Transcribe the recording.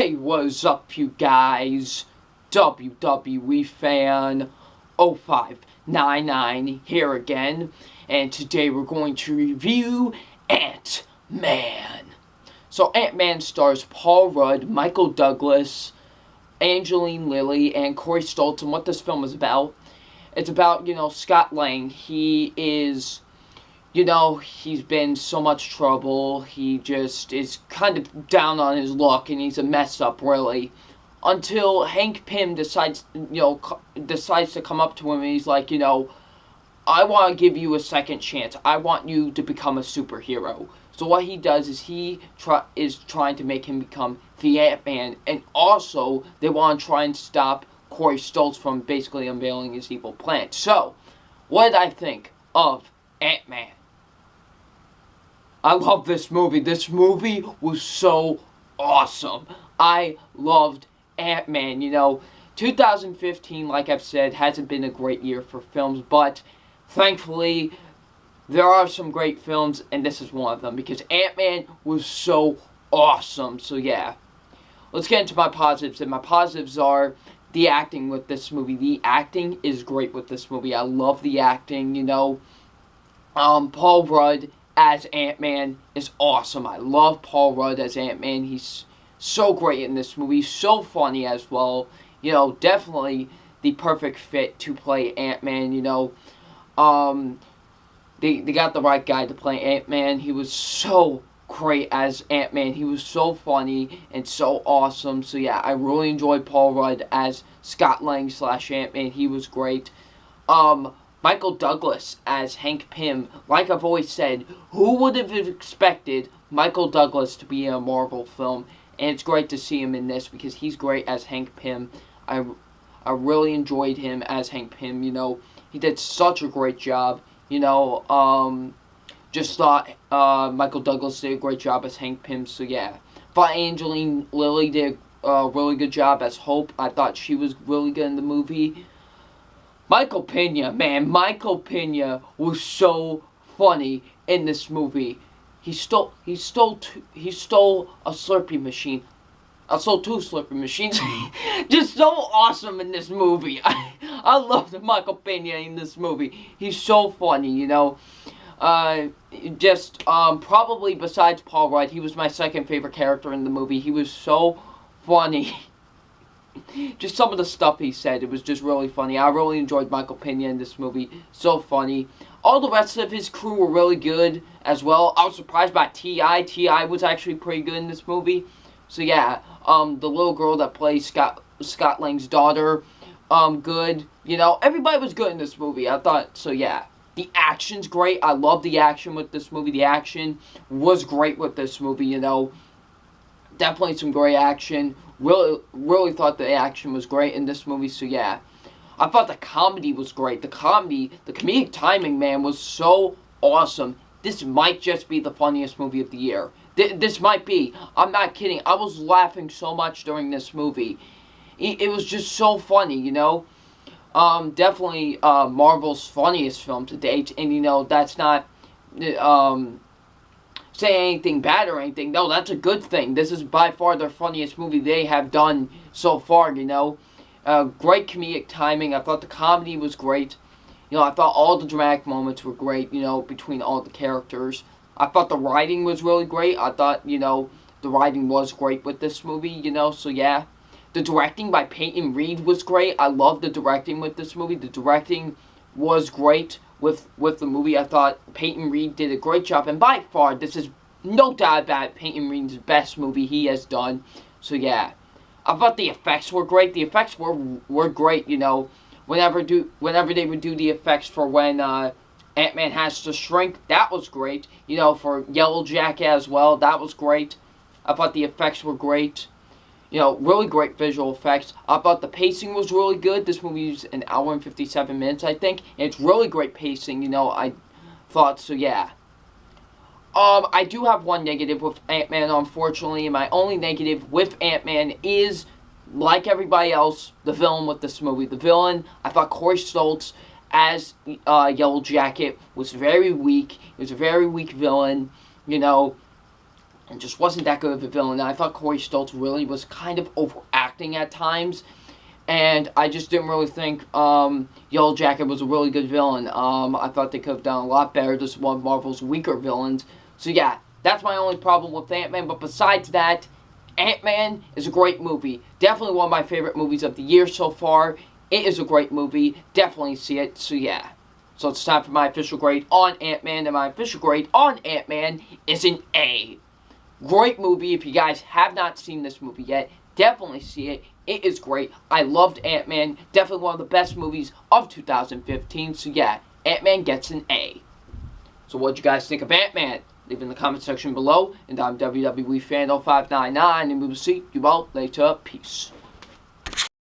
Hey, what's up, you guys? WWE fan 0599 here again, and today we're going to review Ant-Man. So, Ant-Man stars Paul Rudd, Michael Douglas, Angeline Lilly, and Corey Stoltz. And what this film is about, it's about, Scott Lang. He is, he's been in so much trouble. He just is kind of down on his luck, and he's a mess up, really. Until Hank Pym decides to come up to him, and he's like, I want to give you a second chance. I want you to become a superhero. So what he does is he is trying to make him become the Ant-Man, and also they want to try and stop Corey Stoltz from basically unveiling his evil plan. So, what did I think of Ant-Man? I love this movie. This movie was so awesome. I loved Ant-Man. 2015, like I've said, hasn't been a great year for films, but thankfully, there are some great films, and this is one of them, because Ant-Man was so awesome. So yeah, let's get into my positives, and my positives are the acting with this movie. The acting is great with this movie. I love the acting, Paul Rudd as Ant-Man is awesome. I love Paul Rudd as Ant-Man. He's so great in this movie. So funny as well. Definitely the perfect fit to play Ant-Man, They got the right guy to play Ant-Man. He was so great as Ant-Man. He was so funny and so awesome. So yeah, I really enjoyed Paul Rudd as Scott Lang / Ant-Man. He was great. Michael Douglas as Hank Pym. Like I've always said, who would have expected Michael Douglas to be in a Marvel film? And it's great to see him in this because he's great as Hank Pym. I really enjoyed him as Hank Pym. He did such a great job. Just thought Michael Douglas did a great job as Hank Pym. So yeah, thought Angeline Lilly did a really good job as Hope. I thought she was really good in the movie. Michael Pena was so funny in this movie. He stole a Slurpee machine. I sold 2 Slurpee machines. Just so awesome in this movie. I love Michael Pena in this movie. He's so funny, probably besides Paul Rudd, he was my second favorite character in the movie. He was so funny. Just some of the stuff he said, it was just really funny. I really enjoyed Michael Pena in this movie. So funny. All the rest of his crew were really good as well. I was surprised by T.I. T.I. was actually pretty good in this movie. So yeah, the little girl that plays Scott Lang's daughter, good. Everybody was good in this movie. I thought, so yeah. The action's great. I love the action with this movie. The action was great with this movie, Definitely some great action. Really thought the action was great in this movie, so yeah. I thought the comedy was great. The comedic timing, man, was so awesome. This might just be the funniest movie of the year. This might be. I'm not kidding. I was laughing so much during this movie. It was just so funny, Definitely Marvel's funniest film to date, and that's not saying anything bad or anything. No, that's a good thing. This is by far their funniest movie they have done so far, Great comedic timing. I thought the comedy was great. I thought all the dramatic moments were great, between all the characters. I thought the writing was really great. I thought, the writing was great with this movie, so yeah. The directing by Peyton Reed was great. I loved the directing with this movie. The directing was great with the movie. I thought Peyton Reed did a great job. And by far, this is no doubt about it, Peyton Reed's best movie he has done. So yeah. I thought the effects were great. The effects were great, Whenever they would do the effects for when Ant-Man has to shrink, that was great. For Yellow Jacket as well, that was great. I thought the effects were great. Really great visual effects. I thought the pacing was really good. This movie is an hour and 57 minutes, I think. And it's really great pacing, I thought, so yeah. I do have one negative with Ant-Man, unfortunately. And my only negative with Ant-Man is, like everybody else, the villain with this movie. The villain, I thought Corey Stoltz as Yellow Jacket was very weak. He was a very weak villain, and just wasn't that good of a villain. And I thought Corey Stoltz really was kind of overacting at times. And I just didn't really think Yellow Jacket was a really good villain. I thought they could have done a lot better. This is one of Marvel's weaker villains. So yeah, that's my only problem with Ant-Man. But besides that, Ant-Man is a great movie. Definitely one of my favorite movies of the year so far. It is a great movie. Definitely see it. So yeah. So it's time for my official grade on Ant-Man. And my official grade on Ant-Man is an A. Great movie. If you guys have not seen this movie yet, definitely see it. It is great. I loved Ant-Man. Definitely one of the best movies of 2015. So yeah, Ant-Man gets an A. So what do you guys think of Ant-Man? Leave in the comment section below. And I'm WWE Fan 0599. And we will see you all later. Peace.